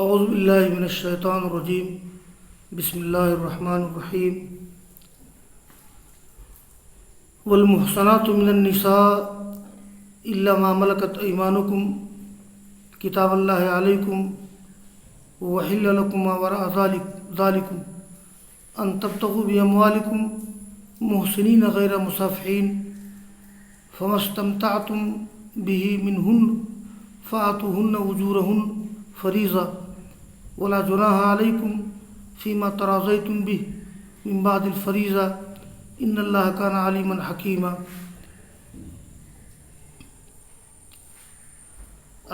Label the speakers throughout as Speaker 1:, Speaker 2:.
Speaker 1: اعوذ باللہ من الشیطان الرجیم بسم اللہ الرحمن الرحیم والمحصنات من النساء الا ما ملکت ایمانکم کتاب اللہ علیکم وحل لکم ما وراء ذالکم ان تبتغوا باموالکم محسنین غیر مصافحین فما استمتعتم به منہن فآتوہن اجورہن فریضہ ولا جناح علیکم فیما تراضیتم به من بعد الفریضہ ان اللہ کان علیما حکیما۔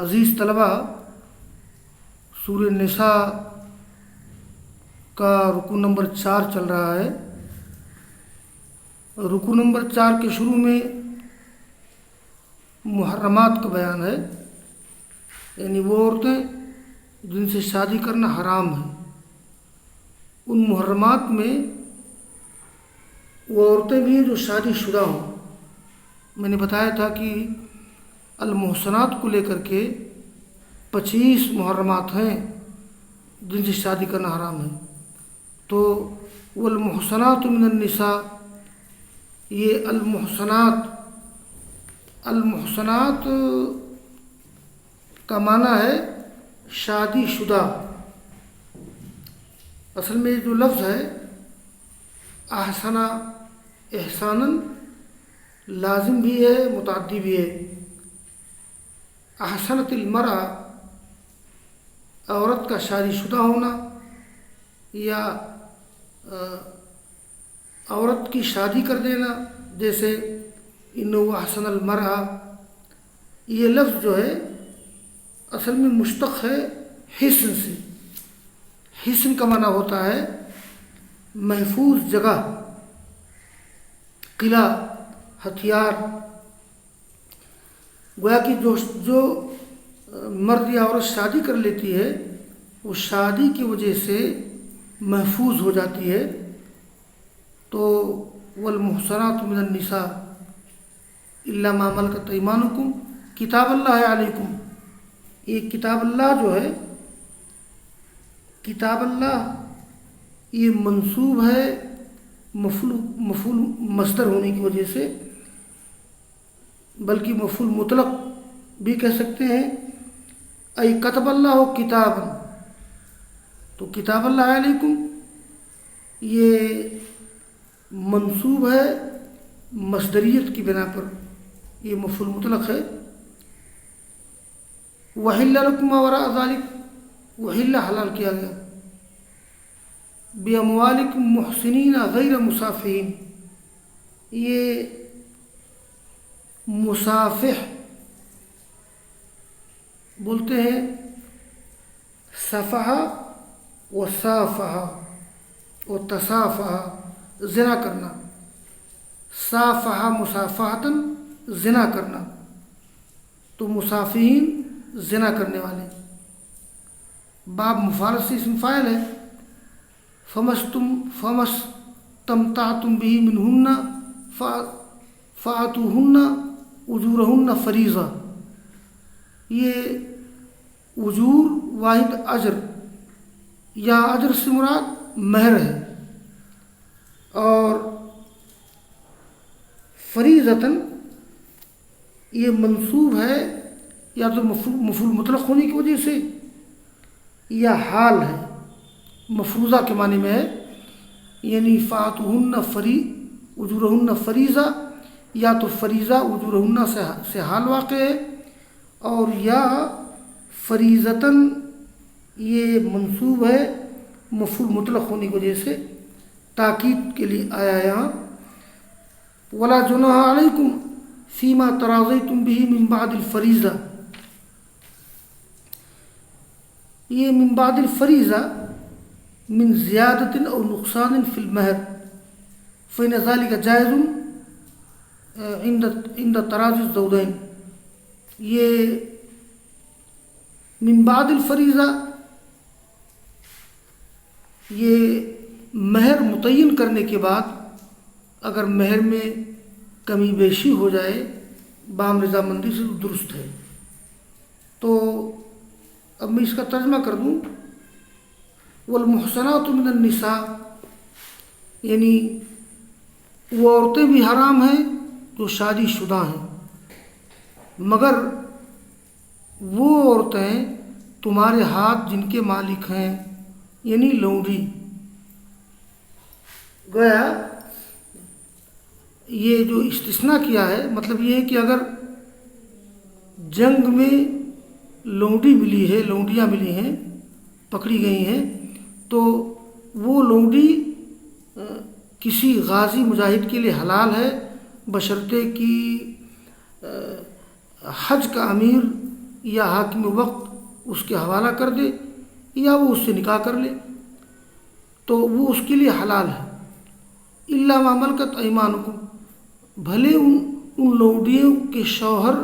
Speaker 1: عزیز طلبہ، سورہ نساء کا رکوع نمبر 4 چل رہا ہے۔ رکوع نمبر 4 کے شروع میں محرمات کا بیان ہے، یعنی وہ عورتیں جن سے شادی کرنا حرام ہے۔ ان محرمات میں وہ عورتیں بھی ہیں جو شادی شدہ ہوں۔ میں نے بتایا تھا کہ المحصنات کو لے کر کے 25 محرمات ہیں جن سے شادی کرنا حرام ہے۔ تو والمحصنات من النساء، یہ المحصنات کا معنی ہے شادی شدہ۔ اصل میں جو لفظ ہے احسنا احسانا لازم بھی ہے، متعدی بھی ہے۔ احسنت المرأة، عورت کا شادی شدہ ہونا یا عورت کی شادی کر دینا، جیسے انه احسن المرأة، یہ لفظ جو ہے اصل میں مشتق ہے حسن سے۔ حسن کا معنی ہوتا ہے محفوظ جگہ، قلعہ، ہتھیار۔ گویا کہ جو مرد یا عورت شادی کر لیتی ہے وہ شادی کی وجہ سے محفوظ ہو جاتی ہے۔ تو والمحصنات من النساء الا ما ملکت ایمانکم کتاب اللہ علیکم، یہ کتاب اللہ جو ہے، کتاب اللہ یہ منصوب ہے مفعول مصدر ہونے کی وجہ سے، بلکہ مفعول مطلق بھی کہہ سکتے ہیں۔ ای کتب اللہ کتابا، تو کتاب اللہ علیکم یہ منصوب ہے مصدریت کی بنا پر، یہ مفعول مطلق ہے۔ وحل لکم ما وراء ذالک، وحل حلال کیا گیا، باموالکم محسنین غیر مصافحین، یہ مصافح بولتے ہیں صفحہ و صافحہ و تصافحہ، زنا کرنا، صافحہ مصافحتاً زنا کرنا، تو مصافحین زنا کرنے والے۔ باب مفعول سے اسم فاعل ہے۔ فمستمتعتم به منہن فآتوہن اجورہن فریضہ، یہ اجور واحد اجر یا اجر سے مراد مہر ہے، اور فریضتاً یہ منصوب ہے یا تو مفعول مطلق ہونے کی وجہ سے یا حال ہے، مفروضہ کے معنی میں ہے، یعنی فآتوہن اجورہن فریضہ، یا تو فریضہ اجورہن سے حال واقع ہے، اور یا فریضتاً یہ منصوب ہے مفعول مطلق ہونے کی وجہ سے، تاکید کے لیے آیا یہاں۔ ولا جناح علیکم فیما تراضیتم به من بعد الفریضہ، یہ من بعد الفریضہ من زیادت او نقصان فی المہر فإن ذلك جائز عند تراضی الزوجین، یہ من بعد الفریضہ یہ مہر متعین کرنے کے بعد اگر مہر میں کمی بیشی ہو جائے بام رضامندی سے درست ہے۔ تو اب میں اس کا ترجمہ کر دوں، والمحصنات من النساء، یعنی وہ عورتیں بھی حرام ہیں جو شادی شدہ ہیں، مگر وہ عورتیں تمہارے ہاتھ جن کے مالک ہیں، یعنی لونڈی۔ گویا یہ جو استثناء کیا ہے، مطلب یہ ہے کہ اگر جنگ میں لونڈی ملی ہے، لونڈیاں ملی ہیں، پکڑی گئی ہیں، تو وہ لونڈی کسی غازی مجاہد کے لیے حلال ہے، بشرطے کہ حج کا امیر یا حاکم وقت اس کے حوالہ کر دے یا وہ اس سے نکاح کر لے، تو وہ اس کے لیے حلال ہے۔ الا ما ملکت ایمانکم، بھلے ان لونڈیوں کے شوہر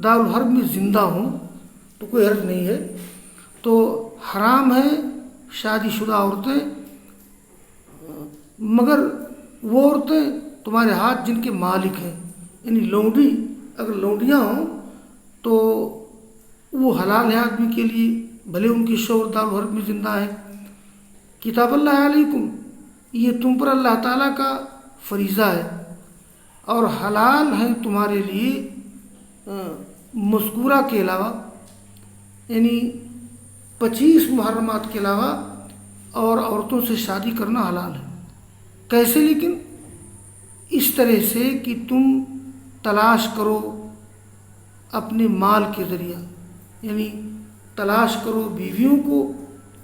Speaker 1: دارالحرب میں زندہ ہوں تو کوئی حرج نہیں ہے۔ تو حرام ہے شادی شدہ عورتیں، مگر وہ عورتیں تمہارے ہاتھ جن کے مالک ہیں، یعنی لونڈی اگر لونڈیاں ہوں تو وہ حلال ہے آدمی کے لیے، بھلے ان کے شوہر دارالحرب میں زندہ ہیں۔ کتاب اللہ علیکم، یہ تم پر اللہ تعالیٰ کا فریضہ ہے، اور حلال ہیں تمہارے لیے مذکورہ کے علاوہ، یعنی 25 محرمات کے علاوہ اور عورتوں سے شادی کرنا حلال ہے۔ کیسے؟ لیکن اس طرح سے کہ تم تلاش کرو اپنے مال کے ذریعہ، یعنی تلاش کرو بیویوں کو،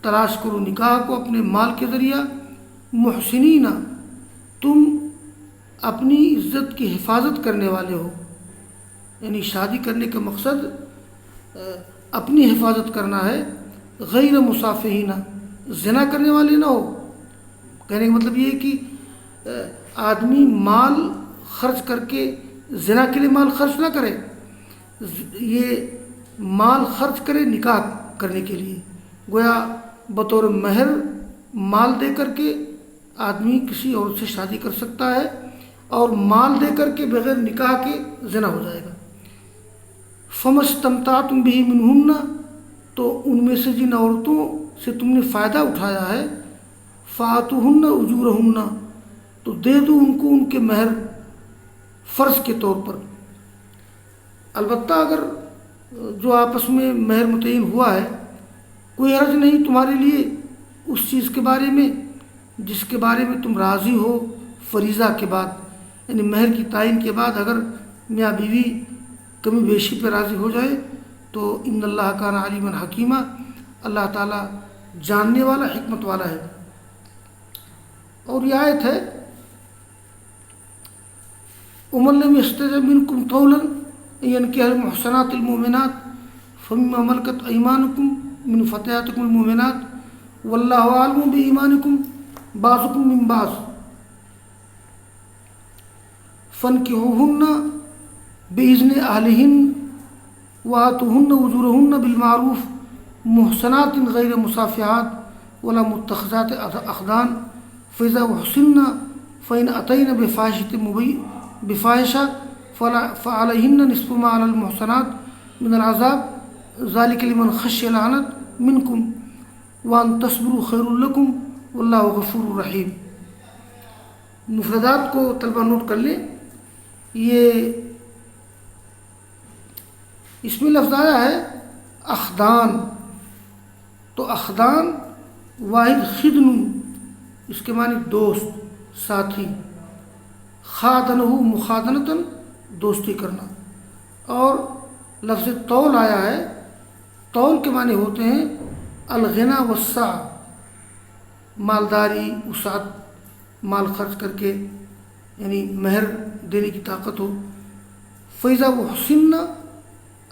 Speaker 1: تلاش کرو نکاح کو اپنے مال کے ذریعہ، محسنین، تم اپنی عزت کی حفاظت کرنے والے ہو، یعنی شادی کرنے کا مقصد اپنی حفاظت کرنا ہے، غیر مصافحین، زنا کرنے والے نہ ہو۔ کہنے کا مطلب یہ ہے کہ آدمی مال خرچ کر کے زنا کے لیے مال خرچ نہ کرے، یہ مال خرچ کرے نکاح کرنے کے لیے۔ گویا بطور مہر مال دے کر کے آدمی کسی عورت سے شادی کر سکتا ہے، اور مال دے کر کے بغیر نکاح کے زنا ہو جائے گا۔ فَمَسْتَمْتَعْتُمْ بِهِ مِنْهُنَّ، تو ان میں سے جن عورتوں سے تم نے فائدہ اٹھایا ہے، فَآتُوهُنَّ أُجُورَهُنَّ، تو دے دو ان کو ان کے مہر فرض کے طور پر۔ البتہ اگر جو آپس میں مہر متعین ہوا ہے، کوئی حرج نہیں تمہارے لیے اس چیز کے بارے میں جس کے بارے میں تم راضی ہو فریضہ کے بعد، یعنی مہر کی تعین کے بعد اگر میاں بیوی کمی بیشی پہ راضی ہو جائے تو ان اللہ کان علیما حکیمہ، اللہ تعالیٰ جاننے والا حکمت والا ہے۔ اور یہ آیت ہے وَمَن لَّمْ يَسْتَطِعْ مِنكُمْ طَوْلًا أَن يَنكِحَ الْمُحْصَنَاتِ الْمُؤْمِنَاتِ فَمِمَّا مَلَكَتْ أَيْمَانُكُمْ مِنْ فَتَيَاتِكُمُ الْمُؤْمِنَاتِ وَاللَّهُ أَعْلَمُ بِإِيمَانِكُمْ بَعْضُكُم مِّن بَعْضٍ فَانكِحُوهُنَّ بِإِذْنِ أَهْلِهِنَّ وَآتُوهُنَّ أُجُورَهُنَّ بِالْمَعْرُوفِ مُحْصَنَاتٍ غَيْرَ مُسَافِحَاتٍ وَلَا مُتَّخِذَاتِ أَخْدَانٍ فَإِذَا أُحْصِنَّ فَإِنْ أَتَيْنَ بِفَاحِشَةٍ فَعَلَيْهِنَّ نِصْفُ مَا عَلَى الْمُحْصَنَاتِ مِنَ الْعَذَابِ ذَلِكَ لِمَنْ خَشِيَ الْعَنَتَ مِنْكُمْ وَأَنْ تَصْبِرُوا خَيْرٌ لَكُمْ وَاللَّهُ غَفُورٌ رَحِيمٌ۔ مفردات کو طلبہ نوٹ کر لیں۔ یہ اس میں لفظ آیا ہے اخدان، تو اخدان واحد خدن، اس کے معنی دوست، ساتھی، خادنہ مخادنتاً، دوستی کرنا۔ اور لفظ طول آیا ہے، طول کے معنی ہوتے ہیں الغنا والسعہ، مالداری، وسعت، مال خرچ کر کے، یعنی مہر دینے کی طاقت ہو۔ فیضا وحسن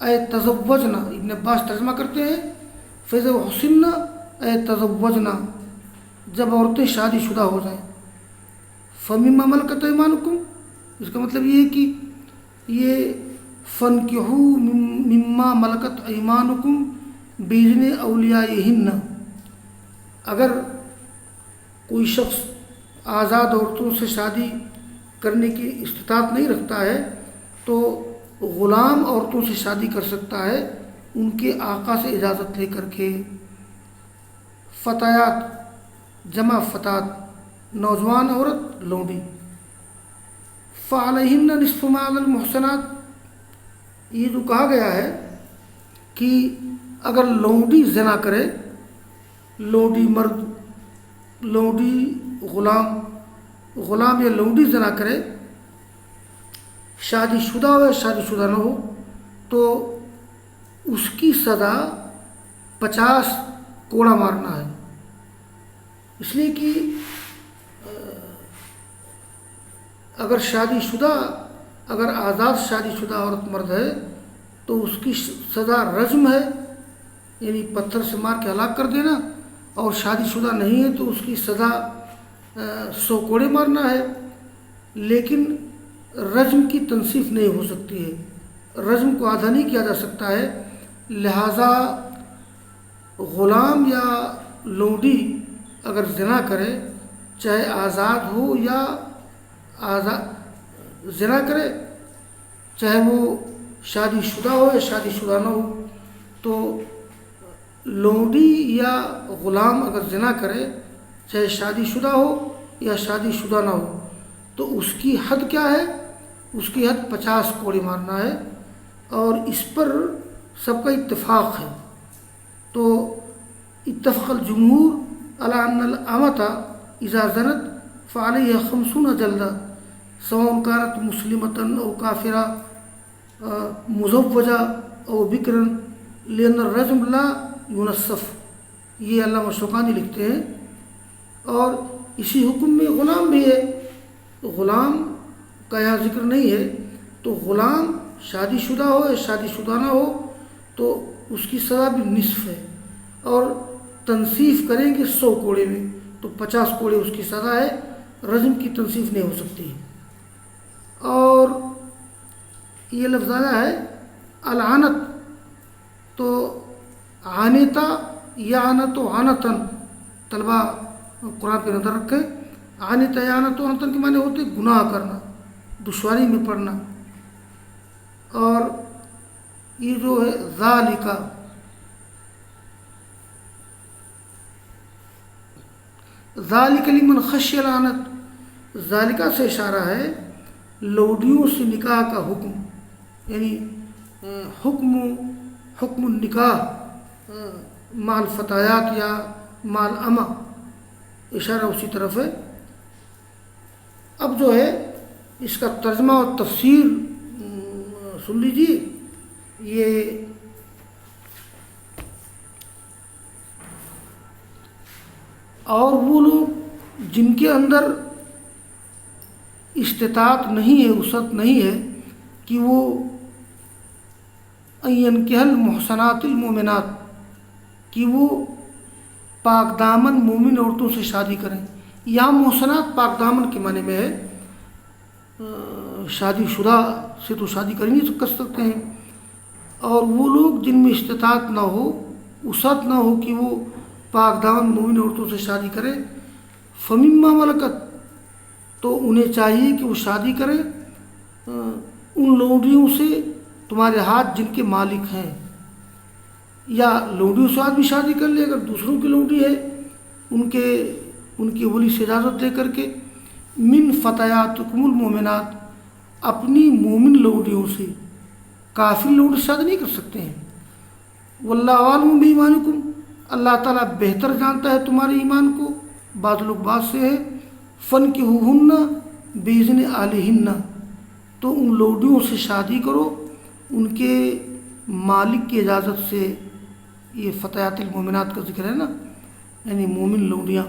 Speaker 1: اے تزوجنا، ابن عباس ترجمہ کرتے ہیں فیضا وحسن اے تزوجنا، جب عورتیں شادی شدہ ہو جائیں۔ فَمِمَّا مَلَكَتْ أَيْمَانُكُمْ، اس کا مطلب یہ ہے کہ یہ فَانكِحُوا مِمَّا مَلَكَتْ أَيْمَانُكُمْ بِإِذْنِ أَوْلِيَائِهِنَّ، اگر کوئی شخص آزاد عورتوں سے شادی کرنے کی استطاعت نہیں رکھتا ہے تو غلام عورتوں سے شادی کر سکتا ہے ان کے آقا سے اجازت لے کر کے فتیات جمع فتات نوجوان عورت لونڈی فعلیہن نصف ما علی المحصنات یہ جو کہا گیا ہے کہ اگر لونڈی زنا کرے لونڈی مرد لونڈی غلام یا لونڈی زنا کرے شادی شدہ ہو یا شادی شدہ نہ ہو تو اس کی سزا 50 کوڑا مارنا ہے اس لیے کہ اگر شادی شدہ اگر آزاد شادی شدہ عورت مرد ہے تو اس کی سزا رجم ہے یعنی پتھر سے مار کے ہلاک کر دینا اور شادی شدہ نہیں ہے تو اس کی سزا 100 کوڑے مارنا ہے لیکن رجم کی تنصیف نہیں ہو سکتی ہے رجم کو آدھا نہیں کیا جا سکتا ہے لہٰذا غلام یا لونڈی اگر زنا کرے چاہے آزاد ہو یا زنا کرے چاہے وہ شادی شدہ ہو یا شادی شدہ نہ ہو تو لونڈی یا غلام اگر زنا کرے چاہے شادی شدہ ہو یا شادی شدہ نہ ہو تو اس کی حد کیا ہے اس کی حد 50 کوڑے مارنا ہے اور اس پر سب کا اتفاق ہے تو اتفق الجمہور علی ان الامۃ اذا زنت فعلیہا 50 جلدہ سواء كانت مسلمة او کافرہ مزوجہ او بکرا لأن الرجم لا ينصف یہ علامہ شوکانی لکھتے ہیں اور اسی حکم میں غلام بھی ہے غلام کا یہاں ذکر نہیں ہے تو غلام شادی شدہ ہو یا شادی شدہ نہ ہو تو اس کی سزا بھی نصف ہے اور تنصیف کریں گے 100 کوڑے میں تو 50 کوڑے اس کی سزا ہے رجم کی تنصیف نہیں ہو سکتی اور یہ لفظ آیا ہے العنت تو عانتا یا عنت و عنتن طلبہ قرآن پہ نظر رکھیں عانتا یا عنت و عنتن کے معنی ہوتے گناہ کرنا دشواری میں پڑنا اور یہ جو ہے ذالک لمن خشی العنت ذالکہ سے اشارہ ہے لوڈیوں سے نکاح کا حکم یعنی حکم النکاح مال فتایات یا مال اما اشارہ اسی طرف ہے اب جو ہے اس کا ترجمہ اور تفسیر سن لیجیے یہ اور وہ لوگ جن کے اندر استطاعت نہیں ہے وسعت نہیں ہے کہ وہ ينكح المحصنات المؤمنات کہ وہ پاک دامن مومن عورتوں سے شادی کریں یہاں محصنات پاک دامن کے معنی میں ہے شادی شدہ سے تو شادی کر نہیں کر سکتے ہیں اور وہ لوگ جن میں استطاعت نہ ہو وسعت نہ ہو کہ وہ پاک دامن مومن عورتوں سے شادی کریں فمما ملکت تو انہیں چاہیے کہ وہ شادی کریں ان لونڈیوں سے تمہارے ہاتھ جن کے مالک ہیں یا لونڈیوں سے آدمی شادی کر لے اگر دوسروں کی لونڈی ہے ان کی ولی سے اجازت دے کر کے من فتیاتکم المؤمنات اپنی مومن لونڈیوں سے کافر لونڈی سے شادی نہیں کر سکتے ہیں واللہ عالم بایمانکم اللہ تعالیٰ بہتر جانتا ہے تمہارے ایمان کو بعض لوگ بات سے ہے فنکحوہن باذن اہلہن تو ان لونڈیوں سے شادی کرو ان کے مالک کی اجازت سے یہ فتیات المومنات کا ذکر ہے نا یعنی مومن لونڈیاں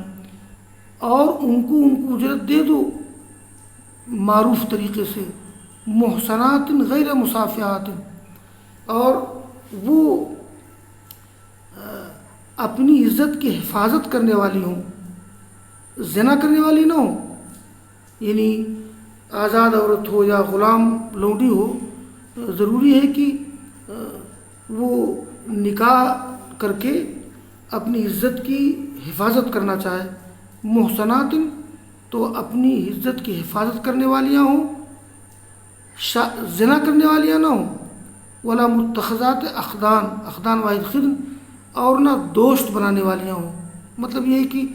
Speaker 1: اور ان کو اجرت دے دو معروف طریقے سے محصنات غیر مصافحات اور وہ اپنی عزت کی حفاظت کرنے والی ہوں زنا کرنے والی نہ ہوں یعنی آزاد عورت ہو یا غلام لونڈی ہو ضروری ہے کہ وہ نکاح کر کے اپنی عزت کی حفاظت کرنا چاہے محصنات تو اپنی عزت کی حفاظت کرنے والیاں ہوں زنا کرنے والیاں نہ ہوں ولا متخذات اخدان، اخدان واحد خدن، اور نہ دوست بنانے والیاں ہوں. مطلب یہ ہے کہ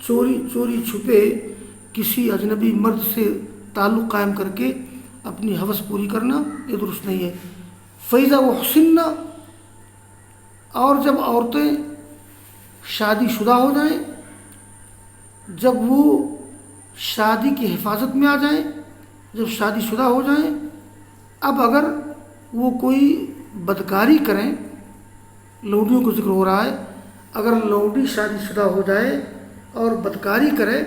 Speaker 1: چوری چھپے کسی اجنبی مرد سے تعلق قائم کر کے اپنی ہوس پوری کرنا یہ درست نہیں ہے. فیضا و حسن، اور جب عورتیں شادی شدہ ہو جائیں، جب وہ شادی کی حفاظت میں آ جائیں، جب شادی شدہ ہو جائیں، اب اگر وہ کوئی بدکاری کریں، لونڈیوں کو ذکر ہو رہا ہے، اگر لونڈی شادی شدہ ہو جائے اور بدکاری کرے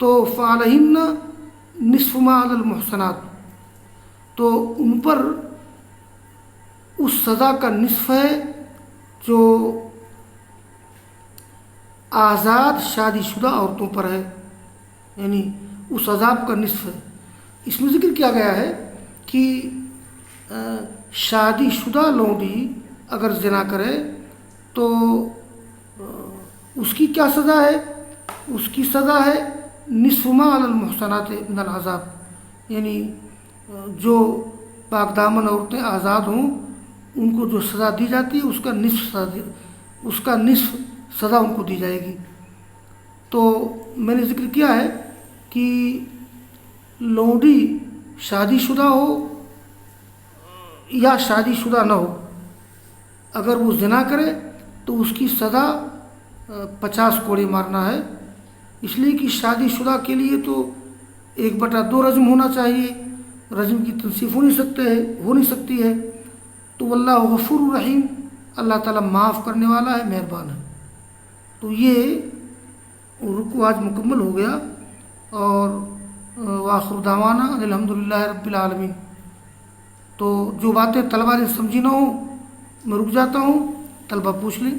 Speaker 1: تو فعلہن نصف ما علی المحصنات، تو ان پر اس سزا کا نصف ہے جو آزاد شادی شدہ عورتوں پر ہے، یعنی اس عذاب کا نصف ہے. اس میں ذکر کیا گیا ہے کہ شادی شدہ لونڈی اگر زنا کرے تو اس کی کیا سزا ہے؟ اس کی سزا ہے نصف ما علی المحصنات من العذاب، یعنی جو پاک دامن عورتیں آزاد ہوں ان کو جو سزا دی جاتی ہے اس کا نصف سزا ان کو دی جائے گی. تو میں نے ذکر کیا ہے کہ لونڈی شادی شدہ ہو یا شادی شدہ نہ ہو، اگر وہ زنا کرے تو اس کی سزا 50 کوڑے مارنا ہے، اس لیے کہ شادی شدہ کے لیے تو 1/2 رجم ہونا چاہیے، رجم کی تنصیف ہو نہیں سکتی ہے. تو واللہ غفور الرحیم، اللہ تعالیٰ معاف کرنے والا ہے، مہربان ہے. تو یہ رکوع آج مکمل ہو گیا، اور وآخر دعوانا الحمدللہ رب العالمین. تو جو باتیں طلبہ نے سمجھی نہ ہوں میں رک جاتا ہوں، طلبہ پوچھ لیں.